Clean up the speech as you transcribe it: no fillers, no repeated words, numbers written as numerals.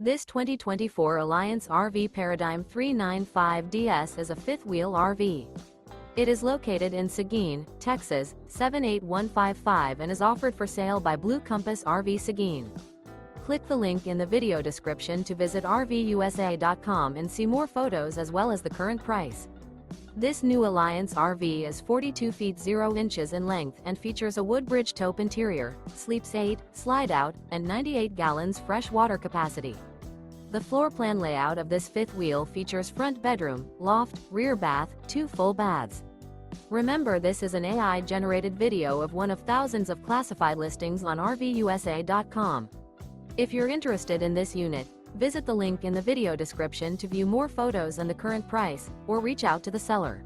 This 2024 Alliance RV Paradigm 395DS is a fifth-wheel RV. It is located in Seguin, Texas, 78155 and is offered for sale by Blue Compass RV Seguin. Click the link in the video description to visit RVUSA.com and see more photos as well as the current price. This new Alliance RV is 42 feet 0 inches in length and features a WOODBRIDGE TAUPE interior, sleeps 8, slide-out, and 98 gallons fresh water capacity. The floor plan layout of this fifth wheel features front bedroom, loft, rear bath, 2 full baths. Remember, this is an AI-generated video of one of thousands of classified listings on RVUSA.com. If you're interested in this unit, visit the link in the video description to view more photos and the current price, or reach out to the seller.